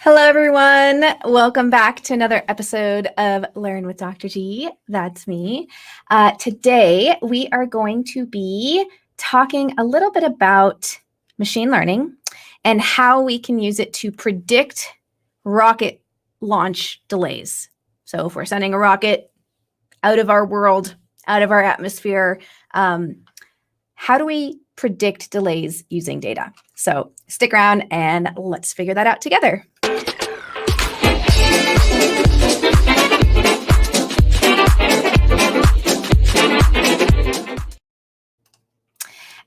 Hello, everyone. Welcome back to another episode of Learn with Dr. G. That's me. Today, we are going to be talking a little bit about machine learning and how we can use it to predict rocket launch delays. So if we're sending a rocket out of our world, out of our atmosphere, how do we predict delays using data? So stick around and let's figure that out together.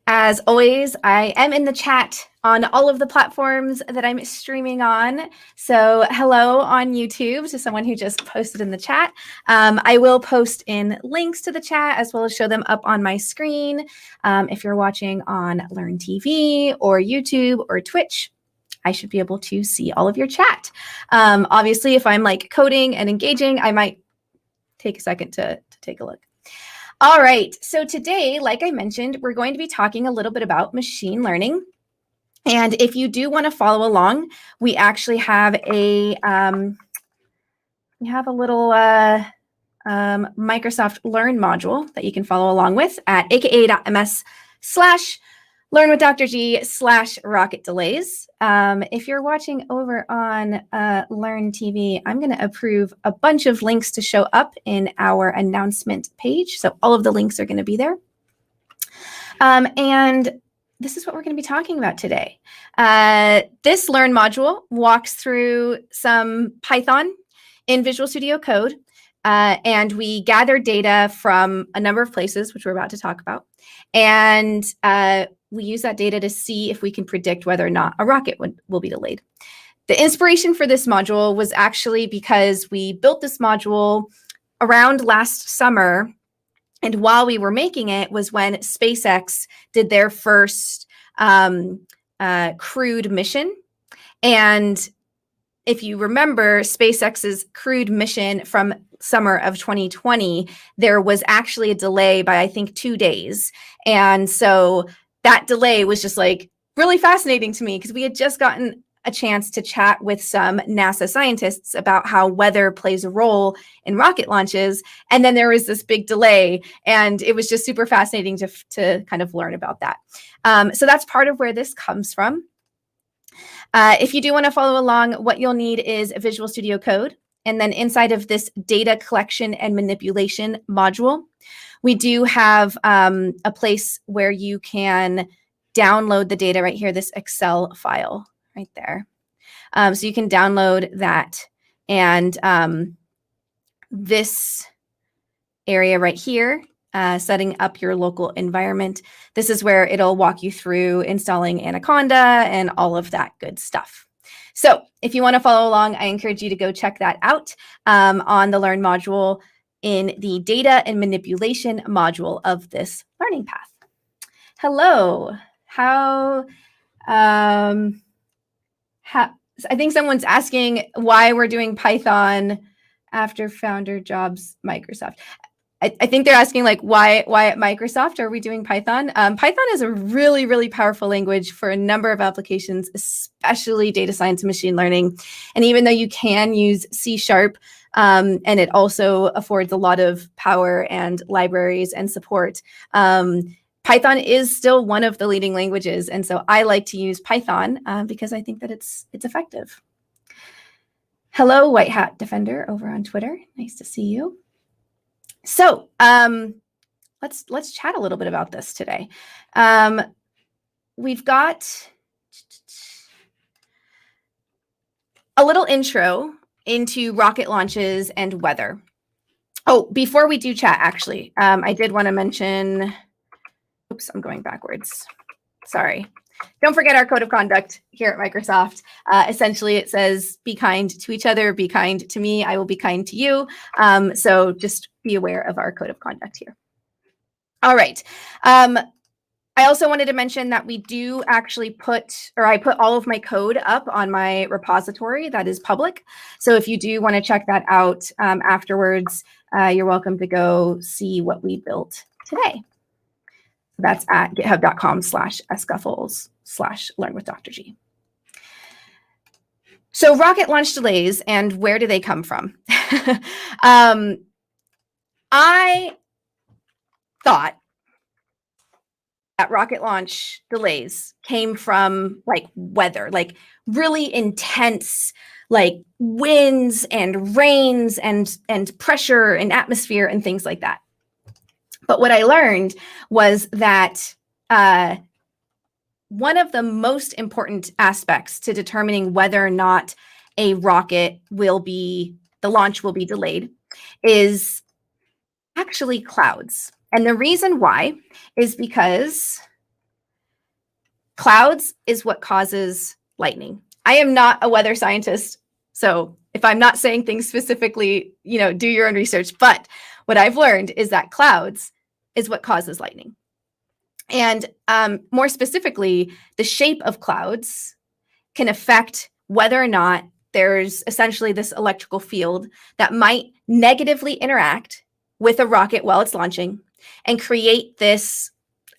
As always, I am in the chat on all of the platforms that I'm streaming on. So hello on YouTube to someone who just posted in the chat. I will post in links to the chat as well as show them up on my screen. If you're watching on Learn TV or YouTube or Twitch, I should be able to see all of your chat. Obviously, if I'm like coding and engaging, I might take a second to take a look. All right, so today, like I mentioned, we're going to be talking a little bit about machine learning. And if you do want to follow along, we actually have a little Microsoft Learn module that you can follow along with at aka.ms/learnwithdrg/rocket delays. If you're watching over on Learn TV, I'm going to approve a bunch of links to show up in our announcement page. So all of the links are going to be there. And this is what we're going to be talking about today. This Learn module walks through some Python in Visual Studio Code. And we gather data from a number of places, which we're about to talk about. And we use that data to see if we can predict whether or not a rocket will be delayed. The inspiration for this module was actually because we built this module around last summer. And while we were making it was when SpaceX did their first crewed mission. And if you remember SpaceX's crewed mission from summer of 2020, there was actually a delay by, I think, 2 days. And so that delay was just like really fascinating to me because we had just gotten a chance to chat with some NASA scientists about how weather plays a role in rocket launches. And then there was this big delay, and it was just super fascinating to kind of learn about that. So that's part of where this comes from. If you do want to follow along, what you'll need is Visual Studio Code. And then inside of this data collection and manipulation module, we do have a place where you can download the data right here, this Excel file right there. So you can download that. And this area right here, setting up your local environment. This is where it'll walk you through installing Anaconda and all of that good stuff. So if you want to follow along, I encourage you to go check that out on the Learn module in the data and manipulation module of this learning path. Hello. I think someone's asking why we're doing Python after founder jobs Microsoft. I think they're asking like why at Microsoft are we doing Python? Python is a really, really powerful language for a number of applications, especially data science and machine learning. And even though you can use C#, and it also affords a lot of power and libraries and support, Python is still one of the leading languages. And so I like to use Python because I think that it's effective. Hello, White Hat Defender over on Twitter. Nice to see you. So let's chat a little bit about this today. We've got a little intro into rocket launches and weather. Oh, before we do chat, actually, I did want to mention, oops, I'm going backwards. Sorry. Don't forget our code of conduct here at Microsoft. Essentially, it says, be kind to each other, be kind to me, I will be kind to you. So just be aware of our code of conduct here. All right. I also wanted to mention that we do actually I put all of my code up on my repository that is public. So if you do want to check that out afterwards, you're welcome to go see what we built today. That's at github.com/scuffles/learnwithdrg. So rocket launch delays, and where do they come from? I thought that rocket launch delays came from like weather, like really intense like winds and rains and pressure and atmosphere and things like that. But what I learned was that one of the most important aspects to determining whether or not a rocket will be, the launch will be delayed, is actually clouds. And the reason why is because clouds is what causes lightning. I am not a weather scientist, so if I'm not saying things specifically, do your own research. But what I've learned is that clouds is what causes lightning. And more specifically, the shape of clouds can affect whether or not there's essentially this electrical field that might negatively interact with a rocket while it's launching and create this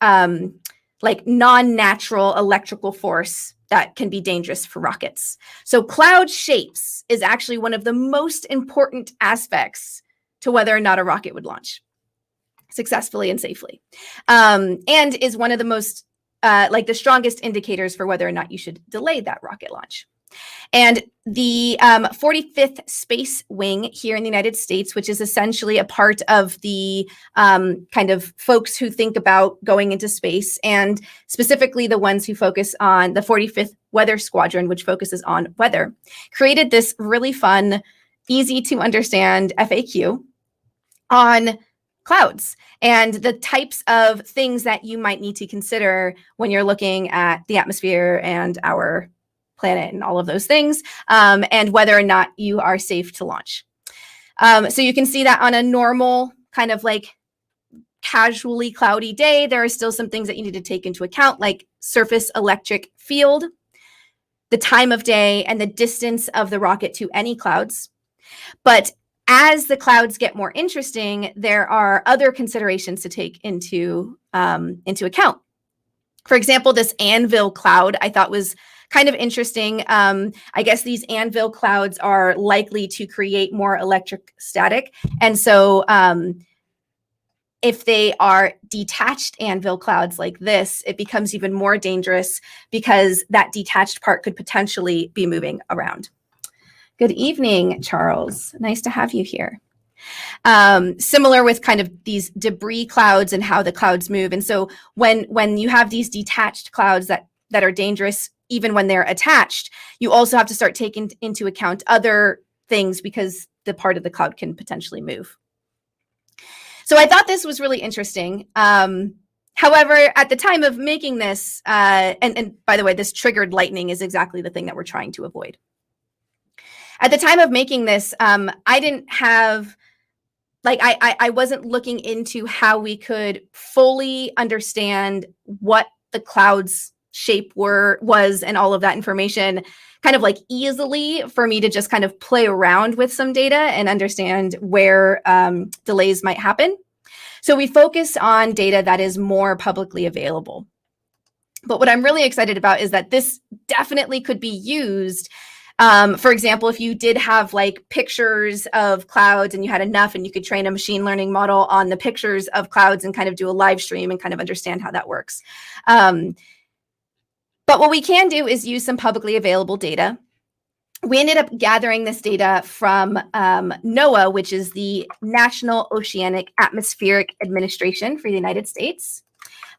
like non-natural electrical force that can be dangerous for rockets. So cloud shapes is actually one of the most important aspects to whether or not a rocket would launch successfully and safely, and is one of the most like the strongest indicators for whether or not you should delay that rocket launch. And the 45th Space Wing here in the United States, which is essentially a part of the kind of folks who think about going into space, and specifically the ones who focus on the 45th Weather Squadron, which focuses on weather, created this really fun, easy to understand FAQ on clouds and the types of things that you might need to consider when you're looking at the atmosphere and our planet and all of those things, and whether or not you are safe to launch. So you can see that on a normal kind of like casually cloudy day, there are still some things that you need to take into account, like surface electric field, the time of day, and the distance of the rocket to any clouds. But as the clouds get more interesting, there are other considerations to take into account. For example, this anvil cloud I thought was kind of interesting. I guess these anvil clouds are likely to create more electric static. And so if they are detached anvil clouds like this, it becomes even more dangerous because that detached part could potentially be moving around. Good evening, Charles. Nice to have you here. Similar with kind of these debris clouds and how the clouds move. And so when you have these detached clouds that are dangerous, even when they're attached, you also have to start taking into account other things because the part of the cloud can potentially move. So I thought this was really interesting. However, at the time of making this, and by the way, this triggered lightning is exactly the thing that we're trying to avoid. At the time of making this, I didn't have, like, I wasn't looking into how we could fully understand what the cloud's shape was and all of that information kind of like easily for me to just kind of play around with some data and understand where delays might happen. So we focus on data that is more publicly available. But what I'm really excited about is that this definitely could be used. For example, if you did have like pictures of clouds and you had enough and you could train a machine learning model on the pictures of clouds and kind of do a live stream and kind of understand how that works. But what we can do is use some publicly available data. We ended up gathering this data from NOAA, which is the National Oceanic Atmospheric Administration for the United States.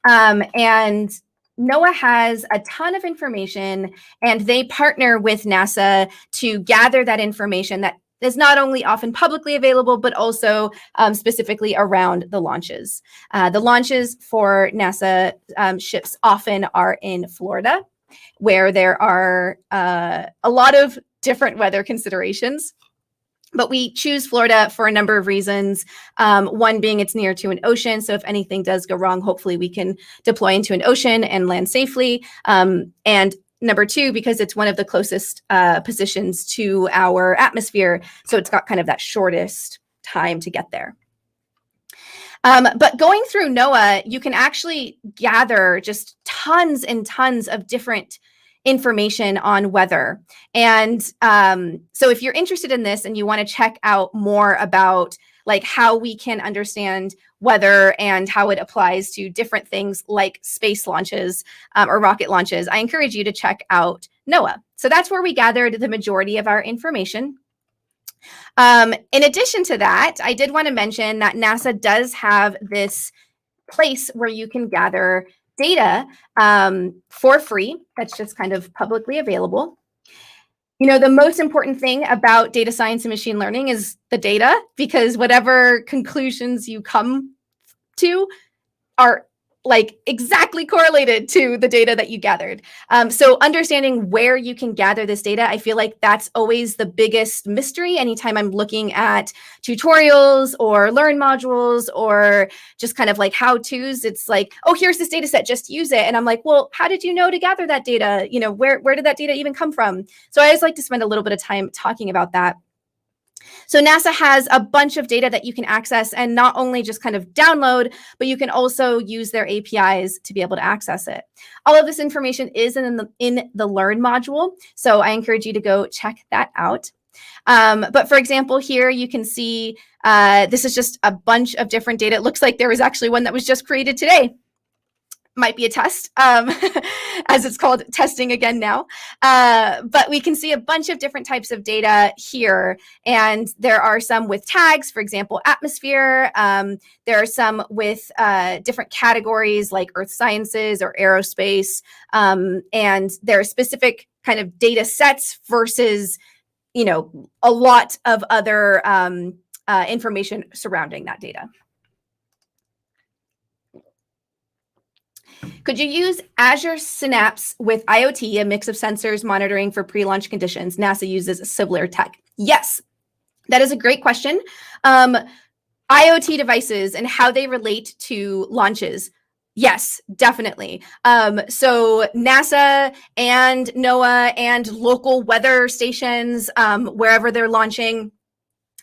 And NOAA has a ton of information, and they partner with NASA to gather that information that is not only often publicly available, but also specifically around the launches. The launches for NASA ships often are in Florida, where there are a lot of different weather considerations. But we choose Florida for a number of reasons. One being it's near to an ocean. So if anything does go wrong, hopefully we can deploy into an ocean and land safely. And number two, because it's one of the closest positions to our atmosphere. So it's got kind of that shortest time to get there. But going through NOAA, you can actually gather just tons and tons of different information on weather. And so if you're interested in this and you want to check out more about like how we can understand weather and how it applies to different things like space launches or rocket launches, I encourage you to check out NOAA. So that's where we gathered the majority of our information. In addition to that, I did want to mention that NASA does have this place where you can gather data for free. That's just kind of publicly available. You know, the most important thing about data science and machine learning is the data, because whatever conclusions you come to are like exactly correlated to the data that you gathered. So understanding where you can gather this data, I feel like that's always the biggest mystery. Anytime I'm looking at tutorials or learn modules or just kind of like how-tos, it's like, oh, here's this data set, just use it. And I'm like, well, how did you know to gather that data? You know, where did that data even come from? So I always like to spend a little bit of time talking about that. So NASA has a bunch of data that you can access and not only just kind of download, but you can also use their APIs to be able to access it. All of this information is in the Learn module, so I encourage you to go check that out. But for example, here you can see this is just a bunch of different data. It looks like there was actually one that was just created today. Might be a test, as it's called testing again now. But we can see a bunch of different types of data here. And there are some with tags, for example, atmosphere. There are some with different categories like earth sciences or aerospace. And there are specific kind of data sets versus, you know, a lot of other information surrounding that data. Could you use Azure Synapse with IoT, a mix of sensors monitoring for pre-launch conditions? NASA uses similar tech. Yes, that is a great question. IoT devices and how they relate to launches. Yes, definitely. So NASA and NOAA and local weather stations, wherever they're launching,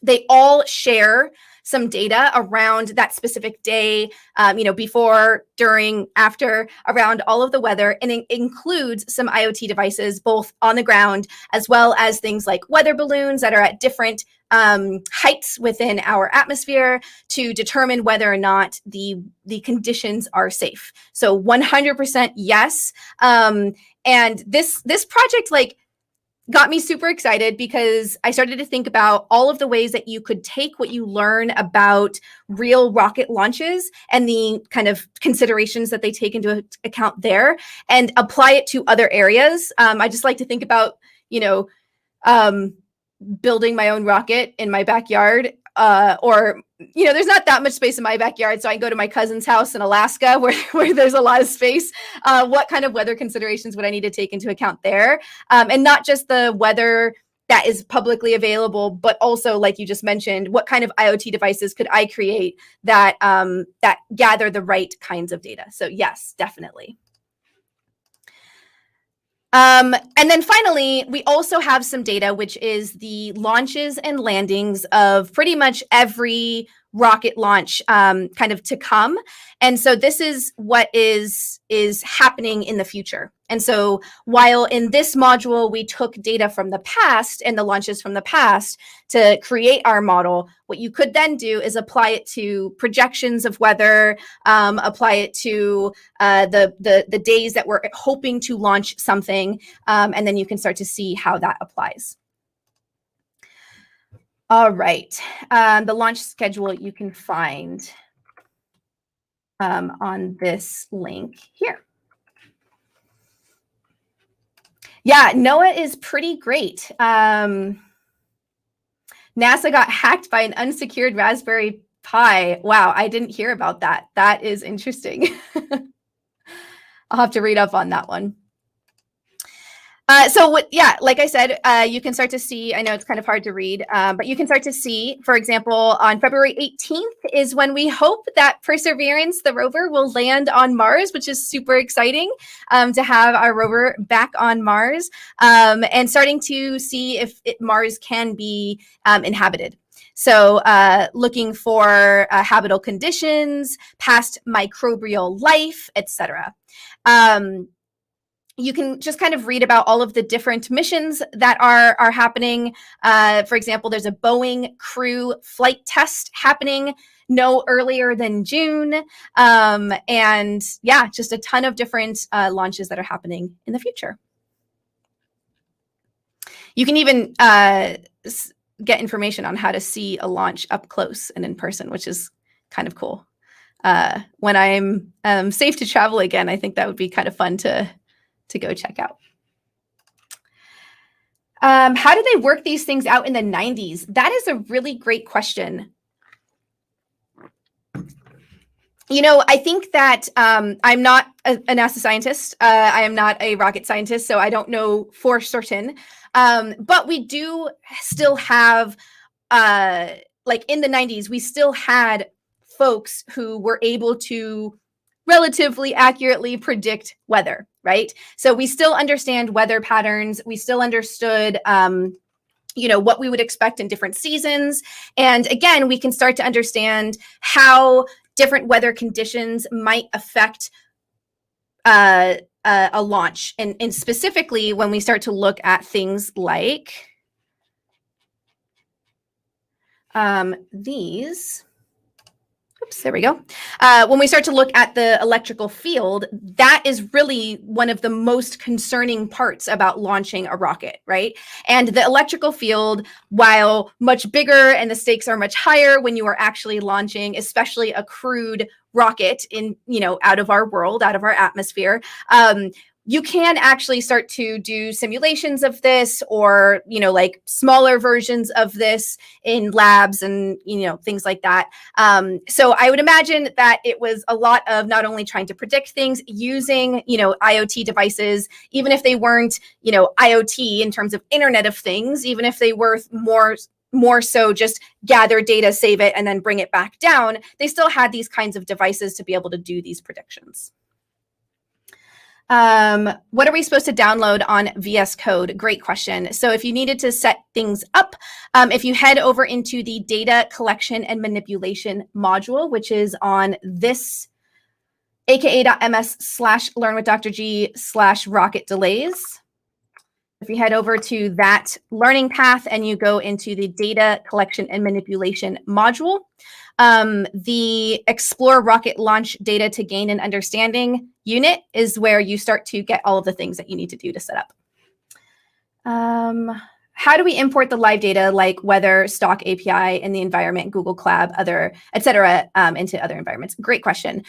they all share some data around that specific day, you know, before, during, after, around all of the weather. And it includes some IoT devices, both on the ground, as well as things like weather balloons that are at different heights within our atmosphere to determine whether or not the conditions are safe. So 100% yes. And this project, like, got me super excited because I started to think about all of the ways that you could take what you learn about real rocket launches and the kind of considerations that they take into account there and apply it to other areas. I just like to think about, you know, building my own rocket in my backyard, or, you know, there's not that much space in my backyard, so I can go to my cousin's house in Alaska where there's a lot of space. What kind of weather considerations would I need to take into account there? And not just the weather that is publicly available, but also, like you just mentioned, what kind of IoT devices could I create that that gather the right kinds of data? So yes, definitely. And then finally, we also have some data, which is the launches and landings of pretty much every rocket launch kind of to come. And so this is what is happening in the future. And so while in this module, we took data from the past and the launches from the past to create our model, what you could then do is apply it to projections of weather, apply it to the days that we're hoping to launch something, and then you can start to see how that applies. All right, the launch schedule you can find on this link here. Yeah, NOAA is pretty great. NASA got hacked by an unsecured Raspberry Pi. Wow, I didn't hear about that. That is interesting. I'll have to read up on that one. Yeah, like I said, you can start to see, I know it's kind of hard to read, but you can start to see, for example, on February 18th is when we hope that Perseverance, the rover, will land on Mars, which is super exciting to have our rover back on Mars, and starting to see if Mars can be inhabited. So looking for habitable conditions, past microbial life, etc. you can just kind of read about all of the different missions that are happening. For example, there's a Boeing crew flight test happening no earlier than June. And yeah, just a ton of different launches that are happening in the future. You can even get information on how to see a launch up close and in person, which is kind of cool. When I'm safe to travel again, I think that would be kind of fun to go check out. How did they work these things out in the 90s? That is a really great question. You know, I think that I'm not a NASA scientist. I am not a rocket scientist, so I don't know for certain. But we do still have, like in the 90s, we still had folks who were able to relatively accurately predict weather, right? So we still understand weather patterns. We still understood, you know, what we would expect in different seasons. And again, we can start to understand how different weather conditions might affect a launch. And specifically, when we start to look at things like these. Oops, there we go. When we start to look at the electrical field, that is really one of the most concerning parts about launching a rocket, right? And the electrical field, while much bigger and the stakes are much higher when you are actually launching, especially a crewed rocket in, you know, out of our world, out of our atmosphere, you can actually start to do simulations of this, or, you know, like smaller versions of this in labs and, you know, things like that. So I would imagine that it was a lot of not only trying to predict things using, you know, IoT devices, even if they weren't, you know, IoT in terms of Internet of Things, even if they were more so just gather data, save it, and then bring it back down, they still had these kinds of devices to be able to do these predictions. What are we supposed to download on VS Code? Great question. So if you needed to set things up, if you head over into the data collection and manipulation module, which is on this aka.ms/learnwithdrg/rocket delays. If you head over to that learning path and you go into the data collection and manipulation module, the Explore Rocket Launch Data to Gain an Understanding unit is where you start to get all of the things that you need to do to set up. How do we import the live data like weather, stock API in the environment, Google Colab, other, et cetera, into other environments? Great question.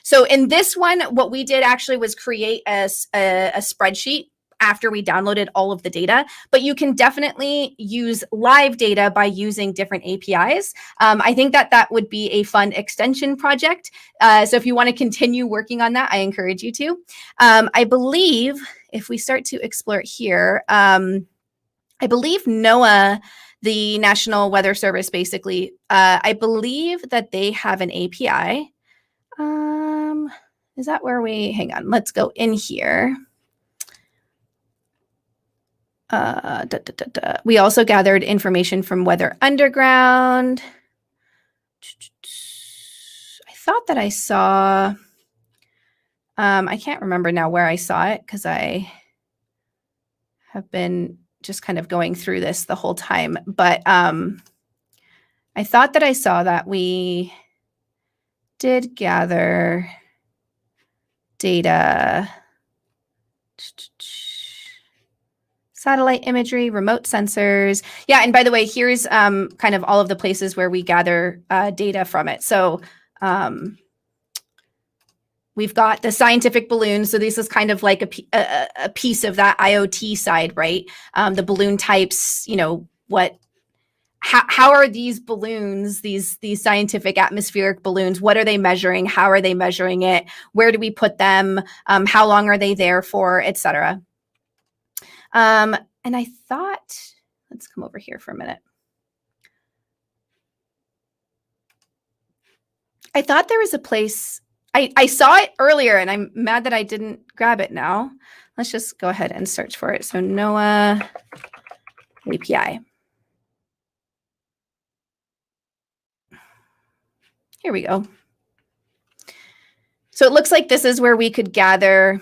So in this one, what we did actually was create a spreadsheet after we downloaded all of the data, but you can definitely use live data by using different APIs. I think that would be a fun extension project. So if you want to continue working on that, I encourage you to. I believe if we start to explore it here, I believe NOAA, the National Weather Service, basically, I believe that they have an API. Is that where we, hang on, let's go in here. We also gathered information from Weather Underground. I thought that I saw, I can't remember now where I saw it because I have been just kind of going through this the whole time. But I thought that I saw that we did gather data. Satellite imagery, remote sensors. Yeah, and by the way, here's kind of all of the places where we gather data from it. So we've got the scientific balloons. So this is kind of like a piece of that IoT side, right? The balloon types, you know, how are these balloons, these scientific atmospheric balloons, what are they measuring? How are they measuring it? Where do we put them? How long are they there for, et cetera? And I thought, let's come over here for a minute. I thought there was a place, I saw it earlier and I'm mad that I didn't grab it now. Let's just go ahead and search for it. So NOAA API. Here we go. So it looks like this is where we could gather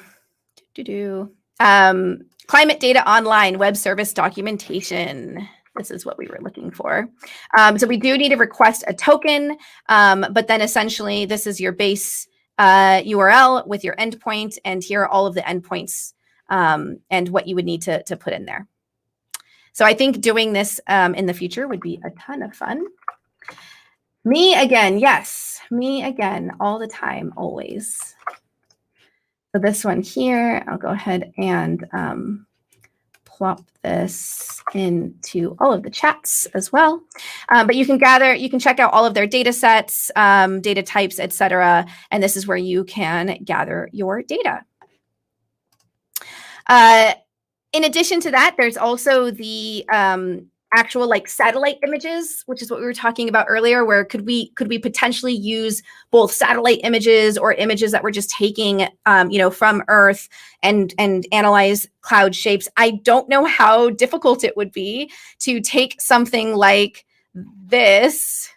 Climate data online, web service documentation. This is what we were looking for. So we do need to request a token, but then essentially this is your base URL with your endpoint, and here are all of the endpoints and what you would need to put in there. So I think doing this in the future would be a ton of fun. Me again, yes, me again, all the time, always. So this one here, I'll go ahead and plop this into all of the chats as well. But you can check out all of their data sets, data types, etc. And this is where you can gather your data. In addition to that, there's also the actual like satellite images, which is what we were talking about earlier, where could we potentially use both satellite images or images that we're just taking from Earth and analyze cloud shapes. I don't know how difficult it would be to take something like this,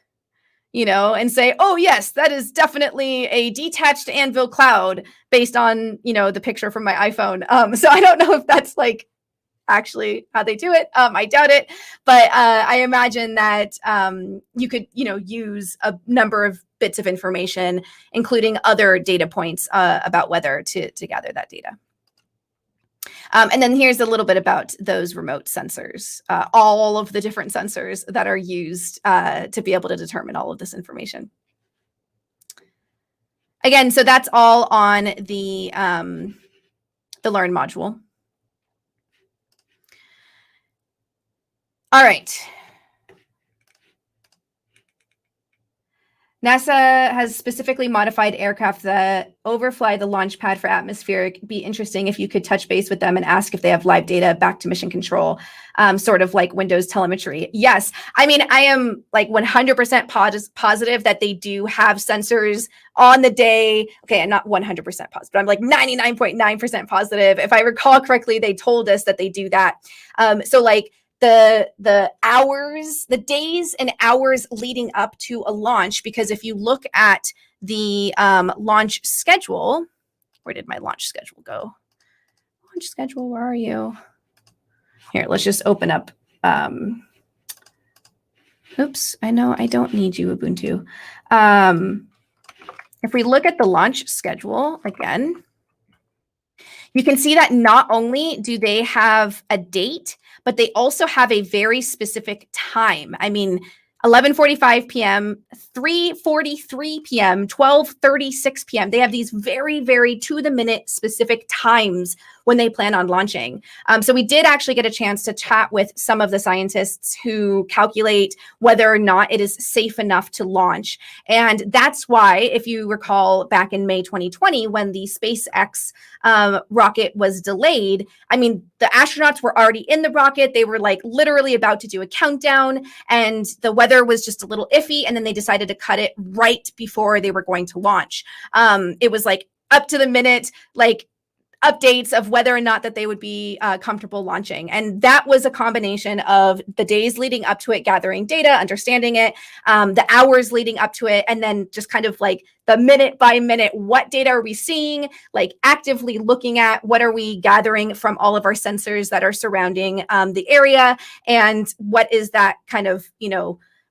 and say, oh yes, that is definitely a detached anvil cloud based on, the picture from my iPhone. So I don't know if that's like actually how they do it. I doubt it, but I imagine that you could, use a number of bits of information, including other data points about weather to gather that data. And then here's a little bit about those remote sensors, all of the different sensors that are used to be able to determine all of this information. Again, so that's all on the Learn module. All right. NASA has specifically modified aircraft that overfly the launch pad for atmospheric. Be interesting if you could touch base with them and ask if they have live data back to mission control, sort of like Windows telemetry. Yes, I mean, I am like 100% positive that they do have sensors on the day. Okay, I'm not 100% positive, but I'm like 99.9% positive. If I recall correctly, they told us that they do that. So like, the hours, the days and hours leading up to a launch, because if you look at the launch schedule, where did my launch schedule go? Launch schedule, where are you? Here, let's just open up. Oops, I know I don't need you, Ubuntu. If we look at the launch schedule again, you can see that not only do they have a date, but they also have a very specific time. I mean, 11:45 p.m., 3:43 p.m., 12:36 p.m. They have these very, very to-the-minute specific times when they plan on launching. So we did actually get a chance to chat with some of the scientists who calculate whether or not it is safe enough to launch. And that's why, if you recall back in May 2020, when the SpaceX rocket was delayed, I mean, the astronauts were already in the rocket. They were like literally about to do a countdown, and the weather was just a little iffy. And then they decided to cut it right before they were going to launch. It was like up to the minute, like updates of whether or not that they would be comfortable launching. And that was a combination of the days leading up to it, gathering data, understanding it, the hours leading up to it, and then just kind of like the minute by minute, what data are we seeing, like actively looking at what are we gathering from all of our sensors that are surrounding the area, and what is that kind of,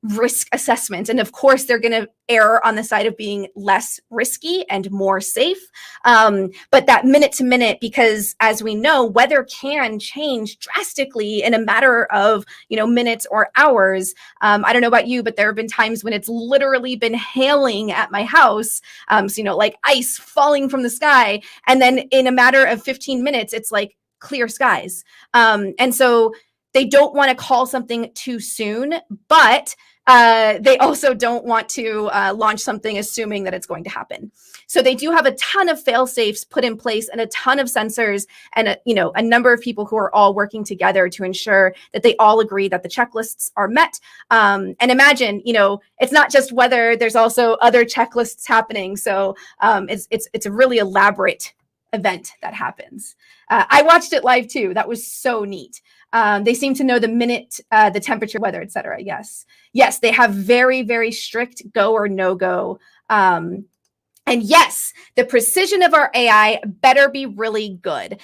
risk assessment. And of course, they're going to err on the side of being less risky and more safe. But that minute to minute, because as we know, weather can change drastically in a matter of, minutes or hours. I don't know about you, but there have been times when it's literally been hailing at my house. So, like ice falling from the sky. And then in a matter of 15 minutes, it's like clear skies. And so they don't want to call something too soon, but they also don't want to launch something assuming that it's going to happen. So they do have a ton of fail safes put in place and a ton of sensors and a number of people who are all working together to ensure that they all agree that the checklists are met. And imagine, it's not just weather, there's also other checklists happening. So it's a really elaborate event that happens. I watched it live too. That was so neat. They seem to know the minute, the temperature, weather, etc. Yes, they have very, very strict go or no go. And yes, the precision of our AI better be really good.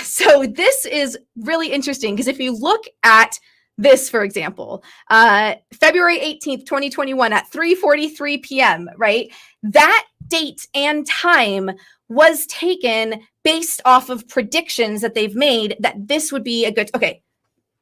So this is really interesting because if you look at this, for example, February 18th, 2021 at 3:43 p.m., right? That date and time was taken based off of predictions that they've made that this would be a good, okay,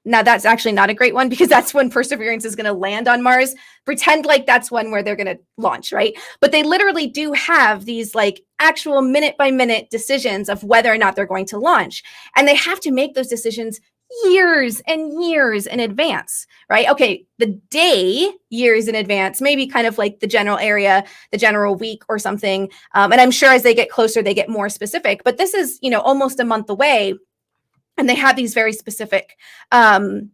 now that's actually not a great one because that's when Perseverance is going to land on Mars. Pretend like that's one where they're going to launch, right? But they literally do have these like actual minute by minute decisions of whether or not they're going to launch. And they have to make those decisions years and years in advance, right? Okay, the day years in advance, maybe kind of like the general area, the general week or something. And I'm sure as they get closer, they get more specific. But this is, you know, almost a month away. And they have these very specific times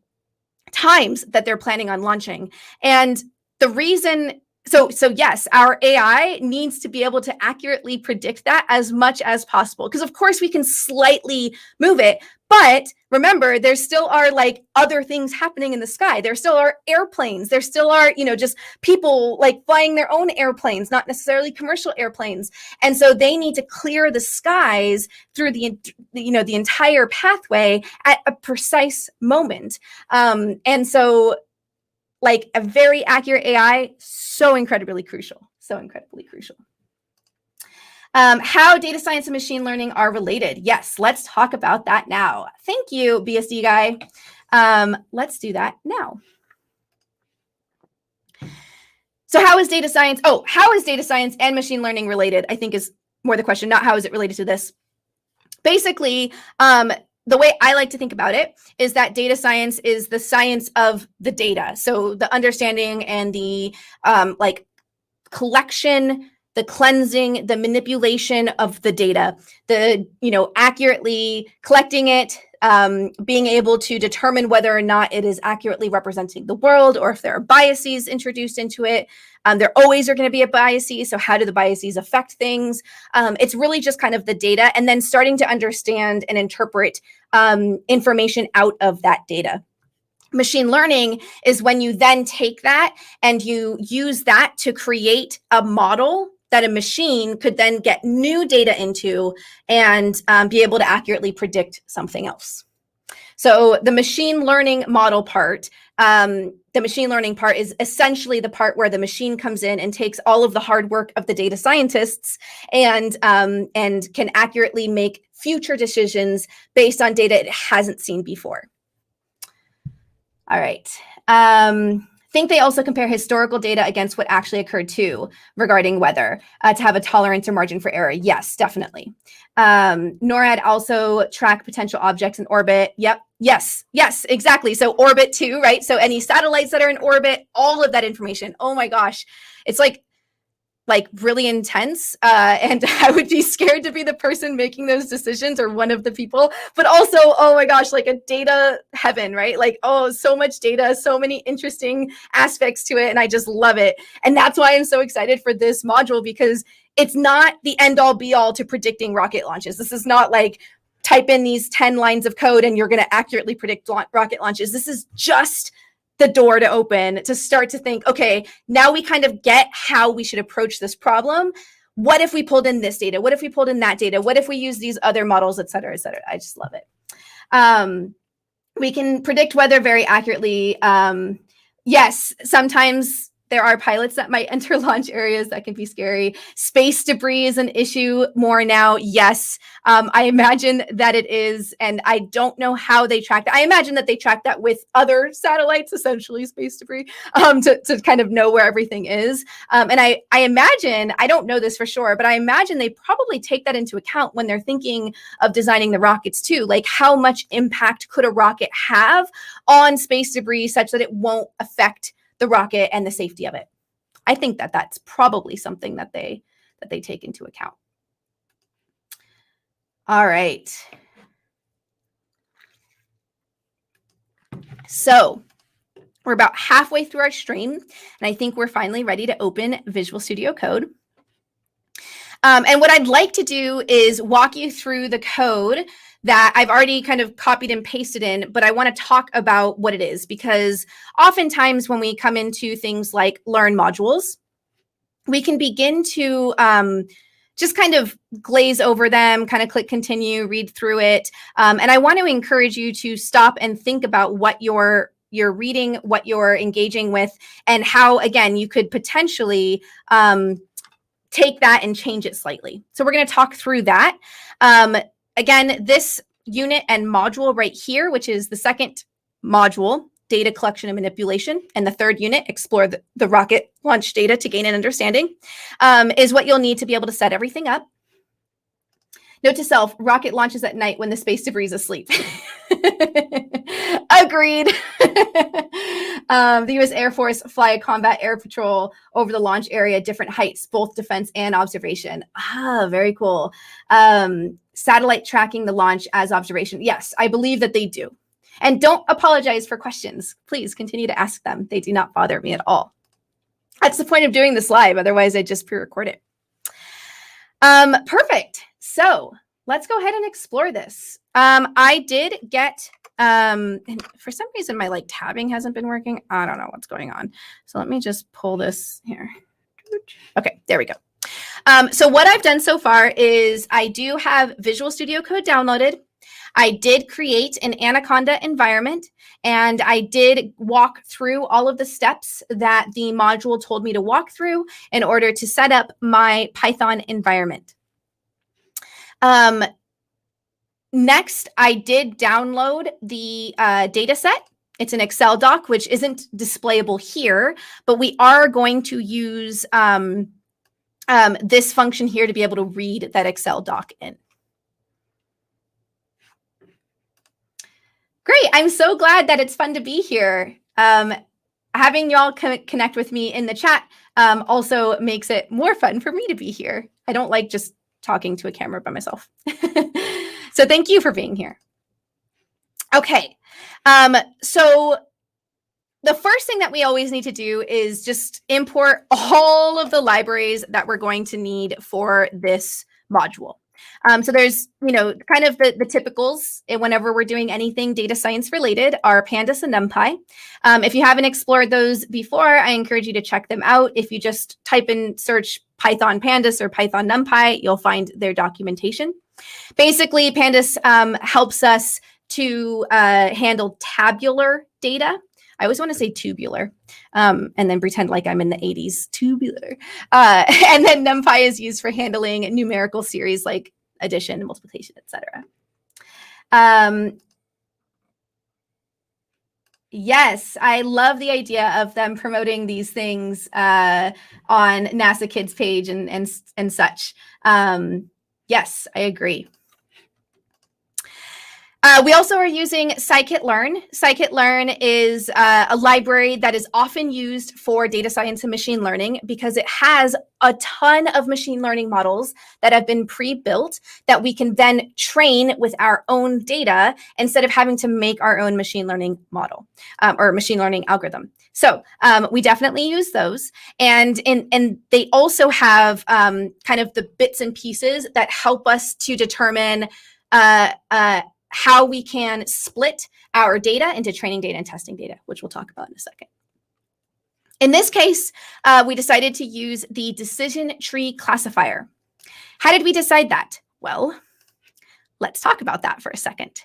that they're planning on launching. And the reason, so yes, our AI needs to be able to accurately predict that as much as possible. Because of course we can slightly move it, but remember, there still are like other things happening in the sky. There still are airplanes. There still are, you know, just people like flying their own airplanes, not necessarily commercial airplanes. And so they need to clear the skies through the, you know, the entire pathway at a precise moment. And so like a very accurate AI, so incredibly crucial, so incredibly crucial. How data science and machine learning are related. Yes, let's talk about that now. Thank you, BSD guy. Let's do that now. So how is data science? Oh, how is data science and machine learning related? I think is more the question, not how is it related to this. Basically, the way I like to think about it is that data science is the science of the data. So the understanding and the like collection, the cleansing, the manipulation of the data, the, you know, accurately collecting it, being able to determine whether or not it is accurately representing the world or if there are biases introduced into it. There always are going to be a biases. So how do the biases affect things? It's really just kind of the data and then starting to understand and interpret information out of that data. Machine learning is when you then take that and you use that to create a model that a machine could then get new data into and be able to accurately predict something else. So the machine learning model part, the machine learning part is essentially the part where the machine comes in and takes all of the hard work of the data scientists and can accurately make future decisions based on data it hasn't seen before. All right. Think they also compare historical data against what actually occurred too regarding weather to have a tolerance or margin for error. Yes, definitely. NORAD also track potential objects in orbit. Yep. Yes, exactly. So orbit too, right? So any satellites that are in orbit, all of that information. Oh my gosh. It's like really intense. And I would be scared to be the person making those decisions or one of the people, but also, oh my gosh, like a data heaven, right? Like, oh, so much data, so many interesting aspects to it. And I just love it. And that's why I'm so excited for this module because it's not the end all be all to predicting rocket launches. This is not like type in these 10 lines of code and you're going to accurately predict rocket launches. This is just the door to open to start to think, okay, now we kind of get how we should approach this problem. What if we pulled in this data? What if we pulled in that data? What if we use these other models, et cetera, et cetera? I just love it. We can predict weather very accurately. Yes, sometimes there are pilots that might enter launch areas that can be scary. Space debris is an issue more now. Yes, I imagine that it is. And I don't know how they track that. I imagine that they track that with other satellites, essentially space debris, to kind of know where everything is. And I imagine, I don't know this for sure, but I imagine they probably take that into account when they're thinking of designing the rockets too. Like how much impact could a rocket have on space debris such that it won't affect the rocket and the safety of it. I think that that's probably something that they take into account. All right. So we're about halfway through our stream, and I think we're finally ready to open Visual Studio Code. And what I'd like to do is walk you through the code that I've already kind of copied and pasted in, but I want to talk about what it is because oftentimes when we come into things like learn modules, we can begin to just kind of glaze over them, kind of click continue, read through it. And I want to encourage you to stop and think about what you're reading, what you're engaging with, and how, again, you could potentially take that and change it slightly. So we're going to talk through that. Again, this unit and module right here, which is the second module, data collection and manipulation, and the third unit, explore the rocket launch data to gain an understanding, is what you'll need to be able to set everything up. Note to self, rocket launches at night when the space debris is asleep. Agreed. The U.S. Air Force fly a combat air patrol over the launch area at different heights, both defense and observation. Ah, very cool. Satellite tracking the launch as observation. Yes, I believe that they do. And don't apologize for questions. Please continue to ask them. They do not bother me at all. That's the point of doing this live. Otherwise, I just pre-record it. Perfect. So let's go ahead and explore this. I did get, and for some reason, my tabbing hasn't been working. I don't know what's going on. So let me just pull this here. Okay, there we go. So what I've done so far is I do have Visual Studio Code downloaded. I did create an Anaconda environment, and I did walk through all of the steps that the module told me to walk through in order to set up my Python environment. Next, I did download the data set. It's an Excel doc, which isn't displayable here, but we are going to use this function here to be able to read that Excel doc in. Great. I'm so glad that it's fun to be here. Having y'all connect with me in the chat also makes it more fun for me to be here. I don't like just talking to a camera by myself. So thank you for being here. Okay. So the first thing that we always need to do is just import all of the libraries that we're going to need for this module. So there's, kind of the typicals whenever we're doing anything data science related are Pandas and NumPy. If you haven't explored those before, I encourage you to check them out. If you just type in search Python Pandas or Python NumPy, you'll find their documentation. Basically, Pandas helps us to handle tabular data. I always want to say tubular and then pretend like I'm in the 80s, tubular. And then NumPy is used for handling numerical series like addition, multiplication, etc. Yes, I love the idea of them promoting these things on NASA Kids page and such. Yes, I agree. We also are using scikit-learn. Scikit-learn is a library that is often used for data science and machine learning because it has a ton of machine learning models that have been pre-built that we can then train with our own data instead of having to make our own machine learning model or machine learning algorithm. So we definitely use those. And they also have kind of the bits and pieces that help us to determine how we can split our data into training data and testing data, which we'll talk about in a second. In this case, we decided to use the decision tree classifier. How did we decide that? Well, let's talk about that for a second.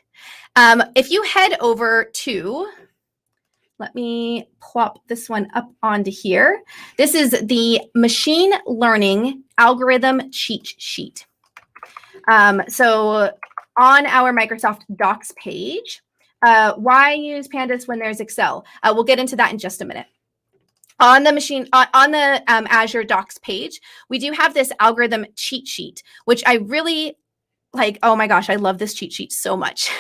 If you head over to, let me plop this one up onto here. This is the machine learning algorithm cheat sheet. So on our Microsoft Docs page, why use Pandas when there's Excel? We'll get into that in just a minute. On the Azure Docs page, we do have this algorithm cheat sheet, which I really like. Oh my gosh, I love this cheat sheet so much.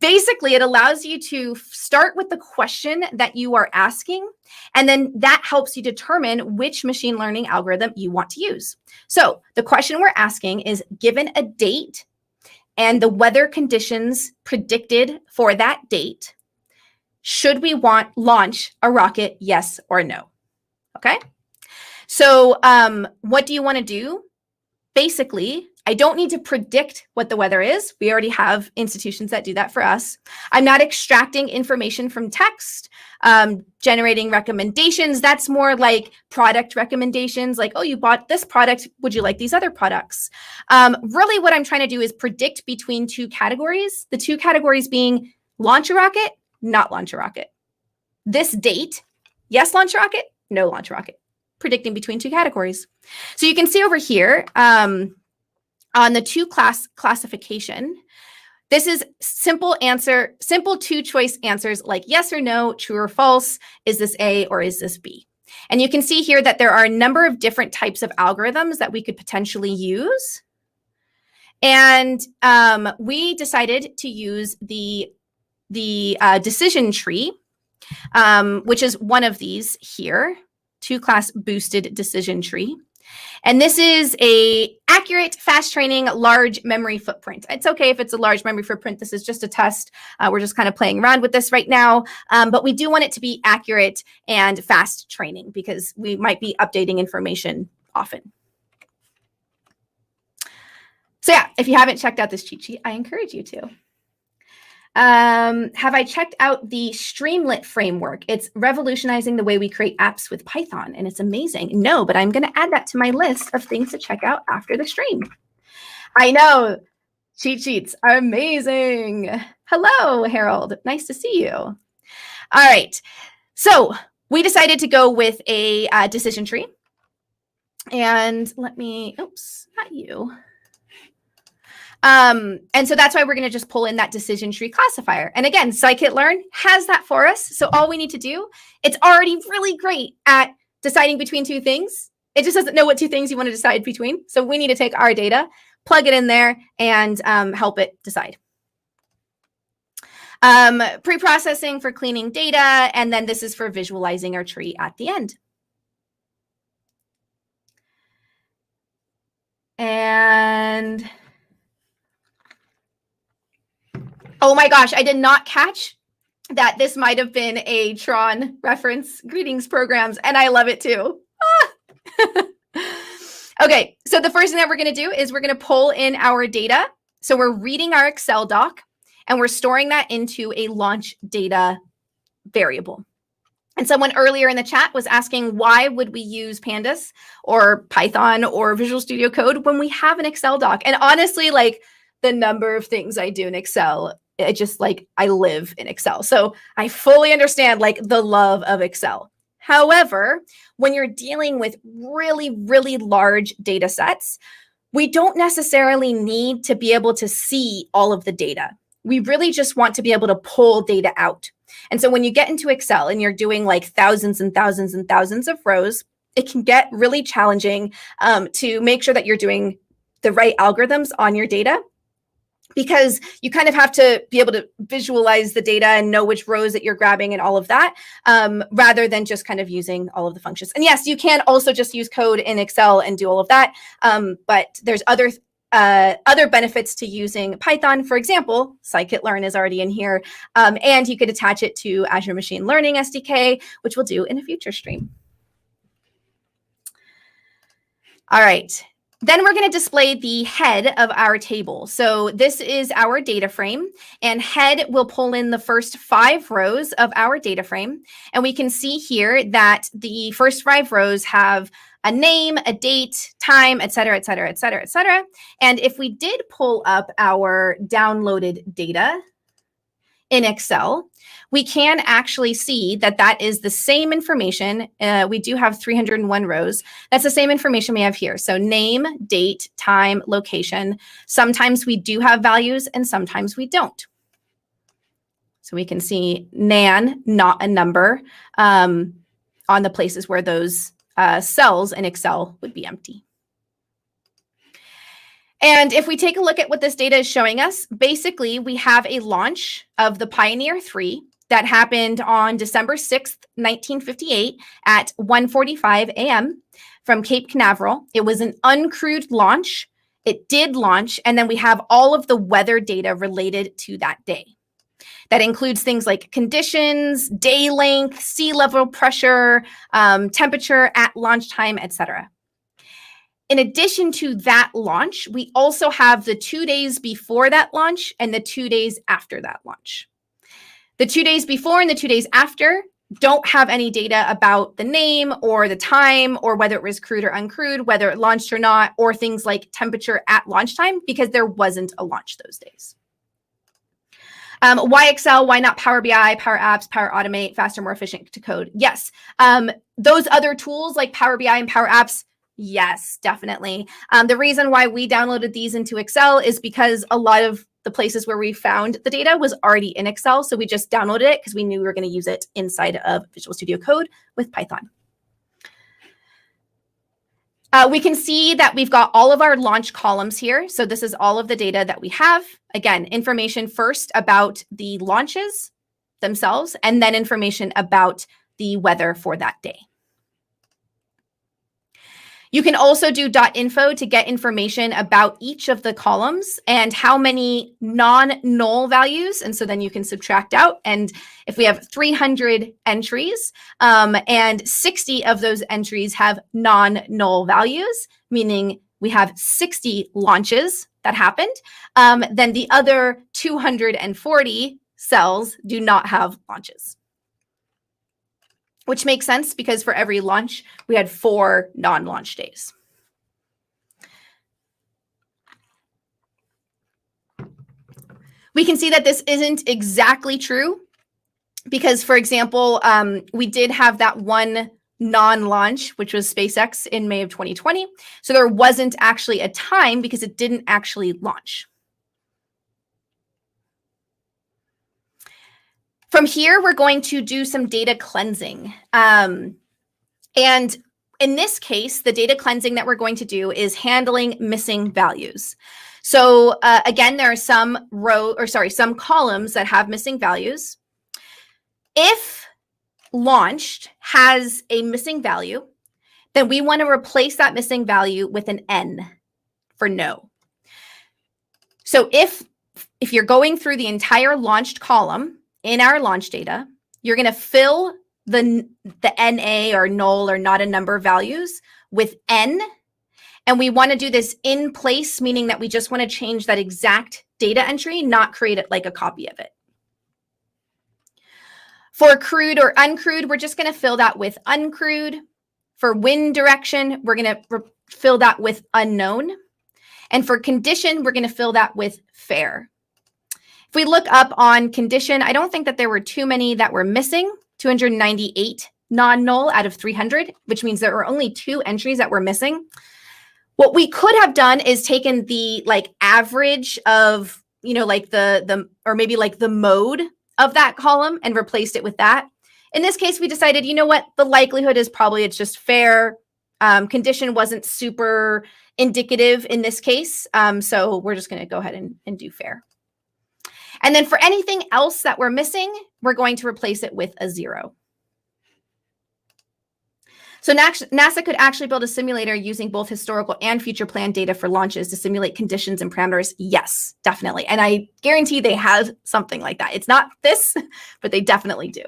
Basically, it allows you to start with the question that you are asking, and then that helps you determine which machine learning algorithm you want to use. So the question we're asking is, given a date and the weather conditions predicted for that date, should we launch a rocket, yes or no? Okay. So what do you want to do? Basically, I don't need to predict what the weather is. We already have institutions that do that for us. I'm not extracting information from text, generating recommendations. That's more like product recommendations, like, oh, you bought this product. Would you like these other products? Really, what I'm trying to do is predict between two categories, the two categories being launch a rocket, not launch a rocket. This date, yes, launch a rocket, no launch a rocket. Predicting between two categories. So you can see over here, on the two-class classification, this is simple two-choice answers like yes or no, true or false, is this A or is this B? And you can see here that there are a number of different types of algorithms that we could potentially use. And we decided to use the decision tree, which is one of these here, two-class boosted decision tree. And this is a accurate, fast training, large memory footprint. It's okay if it's a large memory footprint. This is just a test. We're just kind of playing around with this right now. But we do want it to be accurate and fast training because we might be updating information often. So yeah, if you haven't checked out this cheat sheet, I encourage you to. Have I checked out the Streamlit framework? It's revolutionizing the way we create apps with Python, and it's amazing. No, but I'm going to add that to my list of things to check out after the stream. I know, cheat sheets are amazing. Hello, Harold. Nice to see you. All right, so we decided to go with a decision tree. And let me, oops, not you. And so that's why we're going to just pull in that decision tree classifier. And again, scikit-learn has that for us. So all we need to do, it's already really great at deciding between two things. It just doesn't know what two things you want to decide between. So we need to take our data, plug it in there, and help it decide. Pre-processing for cleaning data, and then this is for visualizing our tree at the end. And oh my gosh, I did not catch that this might have been a Tron reference. Greetings programs, and I love it too. Ah. Okay, so the first thing that we're going to do is we're going to pull in our data. So we're reading our Excel doc, and we're storing that into a launch data variable. And someone earlier in the chat was asking, why would we use Pandas or Python or Visual Studio Code when we have an Excel doc? And honestly, like the number of things I do in Excel, it just like I live in Excel. So I fully understand like the love of Excel. However, when you're dealing with really, really large data sets, we don't necessarily need to be able to see all of the data. We really just want to be able to pull data out. And so when you get into Excel and you're doing like thousands and thousands and thousands of rows, it can get really challenging to make sure that you're doing the right algorithms on your data, because you kind of have to be able to visualize the data and know which rows that you're grabbing and all of that, rather than just kind of using all of the functions. And yes, you can also just use code in Excel and do all of that. But there's other benefits to using Python. For example, scikit-learn is already in here, and you could attach it to Azure Machine Learning SDK, which we'll do in a future stream. All right. Then we're going to display the head of our table. So this is our data frame, and head will pull in the first 5 rows of our data frame. And we can see here that the first 5 rows have a name, a date, time, et cetera, et cetera, et cetera, et cetera. And if we did pull up our downloaded data in Excel, we can actually see that that is the same information. We do have 301 rows. That's the same information we have here. So name, date, time, location. Sometimes we do have values and sometimes we don't. So we can see nan, not a number, on the places where those cells in Excel would be empty. And if we take a look at what this data is showing us, basically we have a launch of the Pioneer 3 that happened on December 6th, 1958 at 1:45 a.m. from Cape Canaveral. It was an uncrewed launch. It did launch, and then we have all of the weather data related to that day. That includes things like conditions, day length, sea level pressure, temperature at launch time, etc. in addition to that launch, we also have the 2 days before that launch and the 2 days after that launch. The 2 days before and the 2 days after don't have any data about the name or the time or whether it was crewed or uncrewed, whether it launched or not, or things like temperature at launch time, because there wasn't a launch those days. Why Excel? Why not Power BI, Power Apps, Power Automate, faster, more efficient to code? Yes. Those other tools like Power BI and Power Apps, yes, definitely. The reason why we downloaded these into Excel is because a lot of the places where we found the data was already in Excel. So we just downloaded it because we knew we were going to use it inside of Visual Studio Code with Python. We can see that we've got all of our launch columns here. So this is all of the data that we have. Again, information first about the launches themselves, and then information about the weather for that day. You can also do .info to get information about each of the columns and how many non-null values. And so then you can subtract out. And if we have 300 entries and 60 of those entries have non-null values, meaning we have 60 launches that happened, then the other 240 cells do not have launches. Which makes sense because for every launch, we had 4 non-launch days. We can see that this isn't exactly true because, for example, we did have that one non-launch, which was SpaceX in May of 2020. So there wasn't actually a time because it didn't actually launch. From here, we're going to do some data cleansing. And in this case, the data cleansing that we're going to do is handling missing values. So again, there are some some columns that have missing values. If launched has a missing value, then we want to replace that missing value with an N for no. So if you're going through the entire launched column, in our launch data, you're going to fill the NA or null or not a number values with N. And we want to do this in place, meaning that we just want to change that exact data entry, not create it like a copy of it. For crewed or uncrewed, we're just going to fill that with uncrewed. For wind direction, we're going to fill that with unknown. And for condition, we're going to fill that with fair. If we look up on condition, I don't think that there were too many that were missing, 298 non-null out of 300, which means there were only 2 entries that were missing. What we could have done is taken the average of, like or maybe like the mode of that column and replaced it with that. In this case, we decided, you know what, the likelihood is probably it's just fair. Condition wasn't super indicative in this case. So we're just going to go ahead and do fair. And then for anything else that we're missing, we're going to replace it with a 0. So NASA could actually build a simulator using both historical and future planned data for launches to simulate conditions and parameters. Yes, definitely. And I guarantee they have something like that. It's not this, but they definitely do.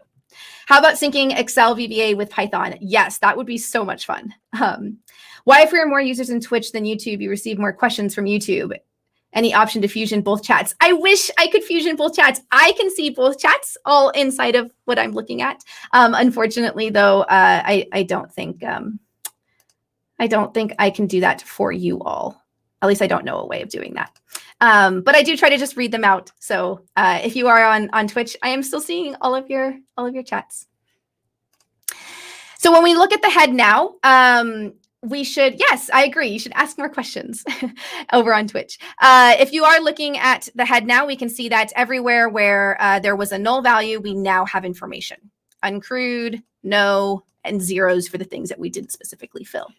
How about syncing Excel VBA with Python? Yes, that would be so much fun. Why, if we are more users in Twitch than YouTube, you receive more questions from YouTube? Any option to fusion both chats? I wish I could fusion both chats. I can see both chats all inside of what I'm looking at. Unfortunately, though, I don't think I can do that for you all. At least I don't know a way of doing that. But I do try to just read them out. So if you are on Twitch, I am still seeing all of your chats. So when we look at the head now, we should, yes, I agree. You should ask more questions over on Twitch. If you are looking at the head now, we can see that everywhere where there was a null value, we now have information. Uncrewed, no, and zeros for the things that we didn't specifically fill.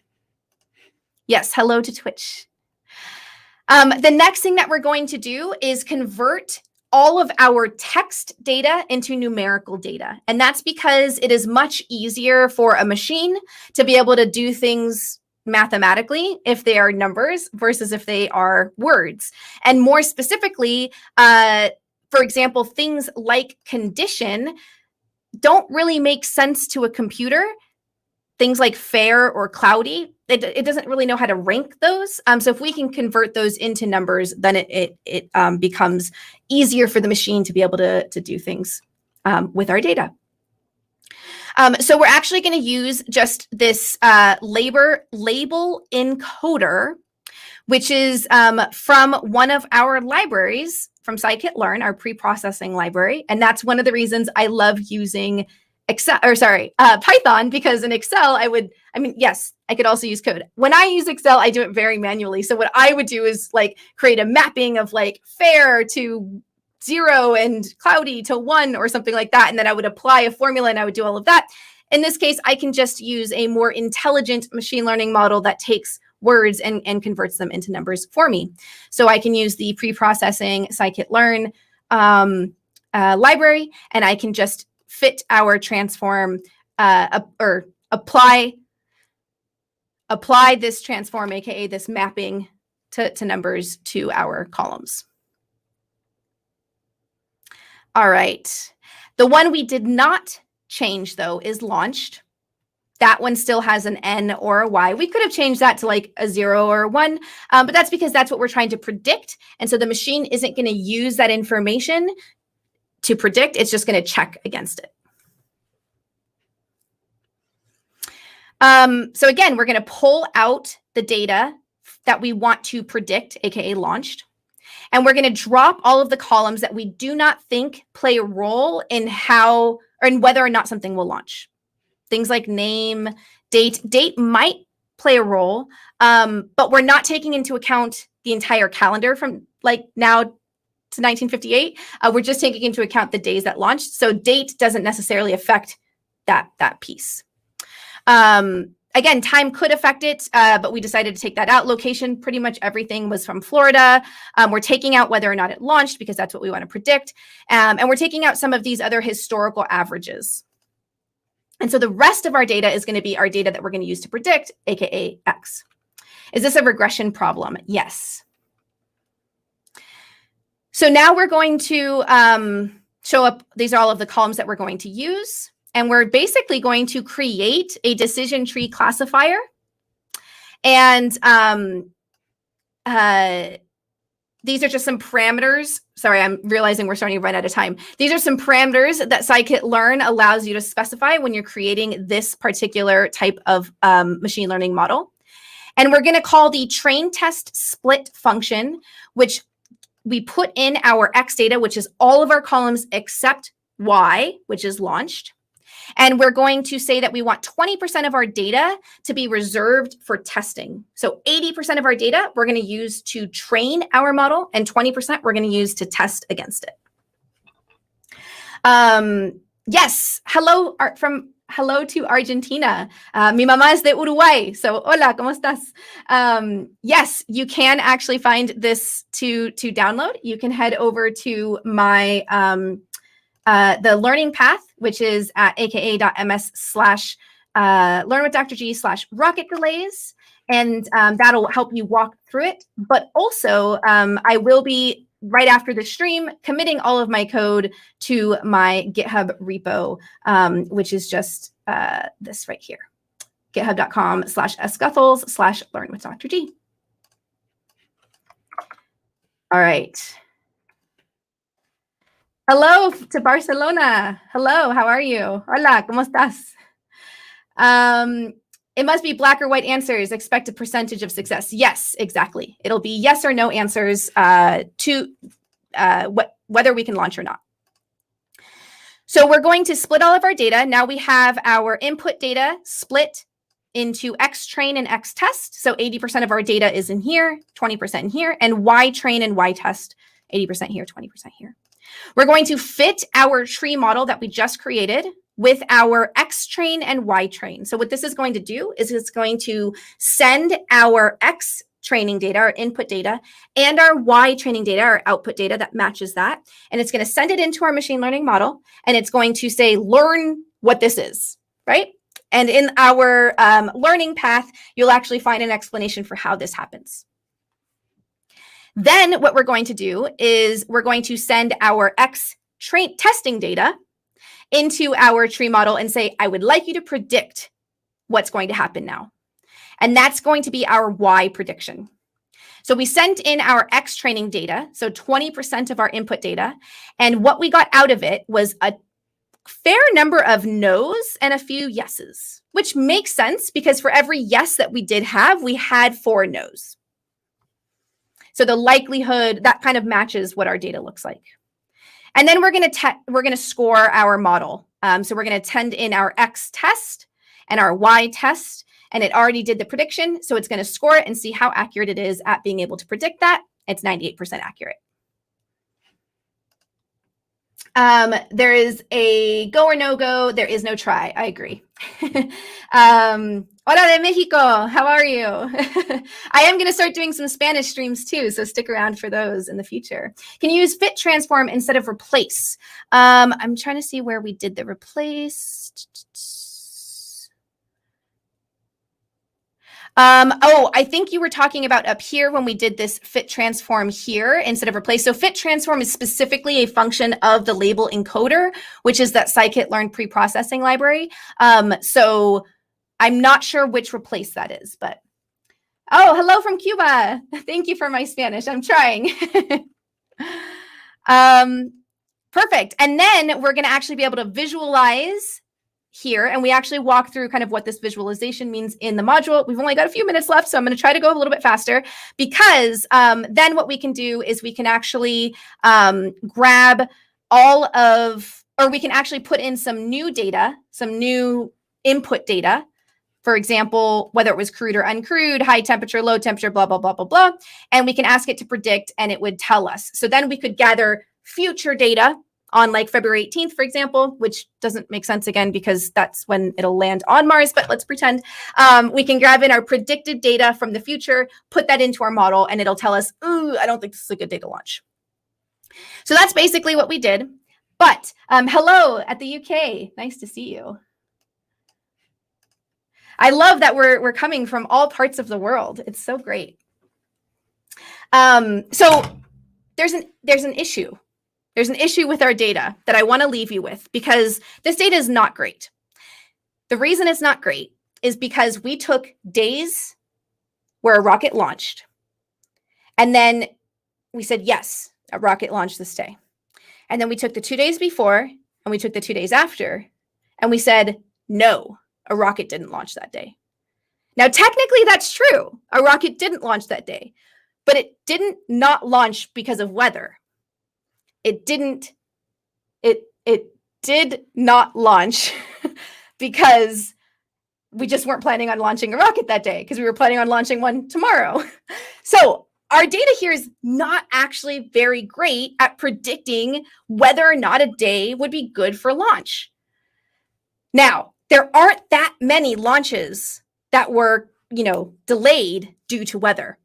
Yes, hello to Twitch. The next thing that we're going to do is convert all of our text data into numerical data. And that's because it is much easier for a machine to be able to do things mathematically if they are numbers versus if they are words. And more specifically, for example, things like condition don't really make sense to a computer. Things like fair or cloudy it doesn't really know how to rank those. So if we can convert those into numbers, then it becomes easier for the machine to be able to do things with our data. So we're actually going to use just this label encoder, which is from one of our libraries from scikit-learn, our pre-processing library. And that's one of the reasons I love using Python, because in Excel, yes, I could also use code. When I use Excel, I do it very manually. So what I would do is like create a mapping of like fair to 0 and cloudy to 1 or something like that. And then I would apply a formula and I would do all of that. In this case, I can just use a more intelligent machine learning model that takes words and converts them into numbers for me. So I can use the pre-processing scikit-learn library, and I can just fit our transform or apply this transform, aka this mapping to numbers to our columns. All right. The one we did not change, though, is launched. That one still has an N or a Y. We could have changed that to like a 0 or a 1, but that's because that's what we're trying to predict. And so the machine isn't going to use that information to predict. It's just going to check against it. So again, we're going to pull out the data that we want to predict, aka launched. And we're going to drop all of the columns that we do not think play a role in how or in whether or not something will launch. Things like name, date. Date might play a role, but we're not taking into account the entire calendar from like now to 1958. We're just taking into account the days that launched. So date doesn't necessarily affect that piece. Again, time could affect it, but we decided to take that out. Location, pretty much everything was from Florida. We're taking out whether or not it launched because that's what we want to predict. And we're taking out some of these other historical averages. And so the rest of our data is going to be our data that we're going to use to predict, aka X. Is this a regression problem? Yes. So now we're going to show up. These are all of the columns that we're going to use. And we're basically going to create a decision tree classifier. And these are just some parameters. Sorry, I'm realizing we're starting to run out of time. These are some parameters that scikit-learn allows you to specify when you're creating this particular type of machine learning model. And we're going to call the train test split function, which we put in our X data, which is all of our columns except Y, which is launched. And we're going to say that we want 20% of our data to be reserved for testing. So 80% of our data we're going to use to train our model, and 20% we're going to use to test against it. Yes, hello to Argentina. Mi mamá es de Uruguay. So hola, ¿cómo estás? Yes, you can actually find this to download. You can head over to my the learning path, which is at aka.ms/learnwithdrg/rocket delays. And that'll help you walk through it. But also, I will be, right after the stream, committing all of my code to my GitHub repo, which is just this right here, github.com/sguthels/learnwithdrg. All right. Hello to Barcelona. Hello, how are you? Hola, ¿cómo estás? It must be black or white answers. Expect a percentage of success. Yes, exactly. It'll be yes or no answers to whether we can launch or not. So we're going to split all of our data. Now we have our input data split into X train and X test. So 80% of our data is in here, 20% in here, and Y train and Y test, 80% here, 20% here. We're going to fit our tree model that we just created with our X train and Y train. So what this is going to do is it's going to send our X training data, our input data, and our Y training data, our output data that matches that. And it's going to send it into our machine learning model, and it's going to say, learn what this is, right? And in our learning path, you'll actually find an explanation for how this happens. Then what we're going to do is we're going to send our X testing data into our tree model and say, I would like you to predict what's going to happen now. And that's going to be our Y prediction. So we sent in our X training data, so 20% of our input data. And what we got out of it was a fair number of no's and a few yeses, which makes sense because for every yes that we did have, we had 4 no's. So the likelihood, that kind of matches what our data looks like. And then we're going to score our model. So we're going to send in our X test and our Y test, and it already did the prediction. So it's going to score it and see how accurate it is at being able to predict that. It's 98% accurate. There is a go or no go. There is no try. I agree. Hola de Mexico. How are you? I am going to start doing some Spanish streams too, so stick around for those in the future. Can you use fit transform instead of replace? I'm trying to see where we did the replace. I think you were talking about up here when we did this fit transform here instead of replace. So fit transform is specifically a function of the label encoder, which is that scikit-learn preprocessing library. So I'm not sure which replace that is, but hello from Cuba. Thank you for my Spanish. I'm trying. Perfect. And then we're going to actually be able to visualize here, and we actually walk through kind of what this visualization means in the module. We've only got a few minutes left, so I'm going to try to go a little bit faster because then what we can do is we can actually grab we can actually put in some new data, some new input data. For example, whether it was crude or uncrewed, high temperature, low temperature, blah, blah, blah, blah, blah. And we can ask it to predict, and it would tell us. So then we could gather future data on like February 18th, for example, which doesn't make sense again because that's when it'll land on Mars, but let's pretend. We can grab in our predicted data from the future, put that into our model, and it'll tell us, ooh, I don't think this is a good day to launch. So that's basically what we did. But hello at the UK. Nice to see you. I love that we're coming from all parts of the world. It's so great. So there's an issue. There's an issue with our data that I want to leave you with because this data is not great. The reason it's not great is because we took days where a rocket launched, and then we said, yes, a rocket launched this day. And then we took the 2 days before, and we took the 2 days after, and we said, no, a rocket didn't launch that day. Now, technically, that's true. A rocket didn't launch that day, but it didn't not launch because of weather. It did not launch because we just weren't planning on launching a rocket that day because we were planning on launching one tomorrow. So our data here is not actually very great at predicting whether or not a day would be good for launch. Now, there aren't that many launches that were, delayed due to weather.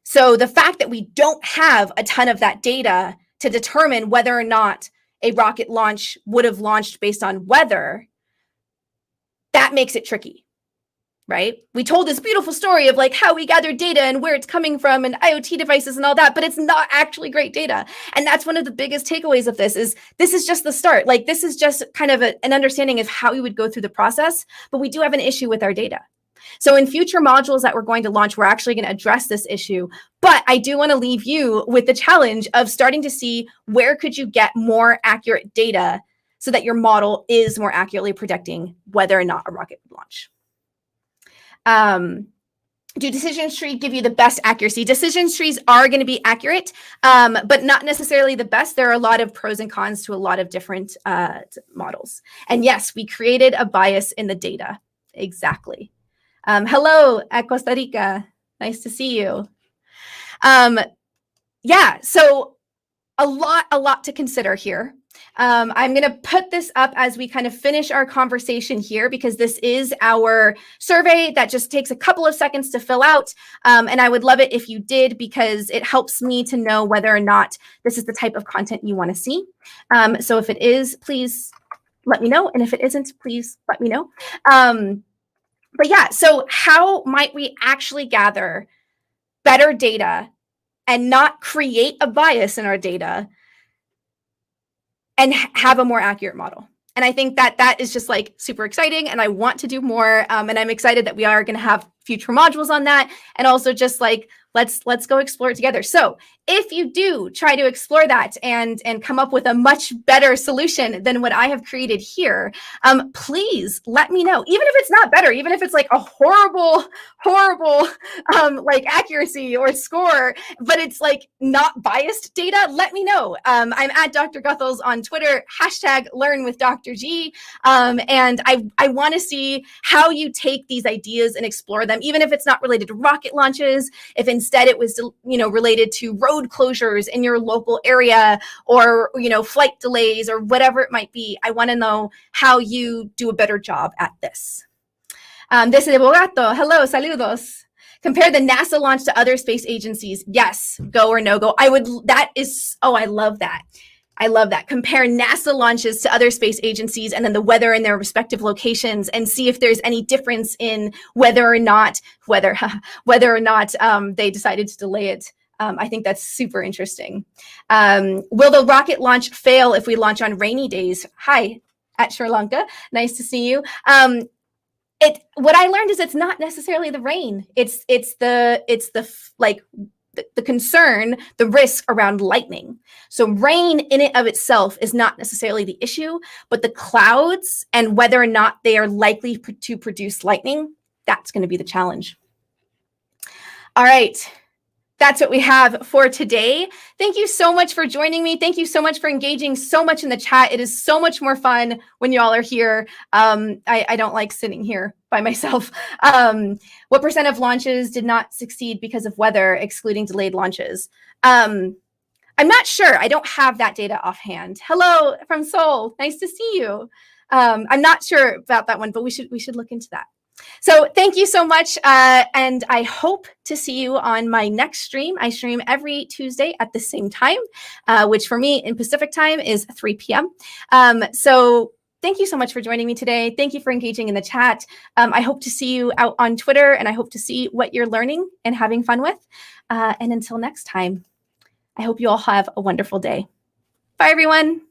So the fact that we don't have a ton of that data to determine whether or not a rocket launch would have launched based on weather, that makes it tricky, right? We told this beautiful story of like how we gathered data and where it's coming from and IoT devices and all that, but it's not actually great data. And that's one of the biggest takeaways of this is just the start. Like this is just kind of an understanding of how we would go through the process, but we do have an issue with our data. So in future modules that we're going to launch, we're actually going to address this issue. But I do want to leave you with the challenge of starting to see where could you get more accurate data so that your model is more accurately predicting whether or not a rocket would launch. Do decision trees give you the best accuracy? Decision trees are going to be accurate, but not necessarily the best. There are a lot of pros and cons to a lot of different models. And yes, we created a bias in the data. Exactly. Hello at Costa Rica. Nice to see you. Yeah, so a lot to consider here. I'm going to put this up as we kind of finish our conversation here because this is our survey that just takes a couple of seconds to fill out. And I would love it if you did because it helps me to know whether or not this is the type of content you want to see. So if it is, please let me know. And if it isn't, please let me know. But yeah, so how might we actually gather better data and not create a bias in our data and have a more accurate model? And I think that that is just like super exciting, and I want to do more. And I'm excited that we are going to have future modules on that, and also just like let's go explore it together. So if you do try to explore that and come up with a much better solution than what I have created here, please let me know. Even if it's not better, even if it's like a horrible like accuracy or score, but it's like not biased data, let me know. I'm at Dr. Guthels on Twitter, #LearnWithDrG. And I want to see how you take these ideas and explore them, even if it's not related to rocket launches, if instead it was, related to road closures in your local area, or, flight delays or whatever it might be. I want to know how you do a better job at this. Desde Bogato, hello, saludos. Compare the NASA launch to other space agencies. Yes, go or no go. I love that. I love that. Compare NASA launches to other space agencies and then the weather in their respective locations, and see if there's any difference in whether or not they decided to delay it. I think that's super interesting. Will the rocket launch fail if we launch on rainy days? Hi, at Sri Lanka. Nice to see you. What I learned is it's not necessarily the rain. It's the concern, the risk around lightning. So rain in and of itself is not necessarily the issue, but the clouds and whether or not they are likely to produce lightning, that's going to be the challenge. All right. That's what we have for today. Thank you so much for joining me. Thank you so much for engaging so much in the chat. It is so much more fun when y'all are here. I don't like sitting here by myself. What % of launches did not succeed because of weather, excluding delayed launches? I'm not sure. I don't have that data offhand. Hello from Seoul. Nice to see you. I'm not sure about that one, but we should look into that. So thank you so much, and I hope to see you on my next stream. I stream every Tuesday at the same time, which for me in Pacific time is 3 p.m. So thank you so much for joining me today. Thank you for engaging in the chat. I hope to see you out on Twitter, and I hope to see what you're learning and having fun with. And until next time, I hope you all have a wonderful day. Bye, everyone.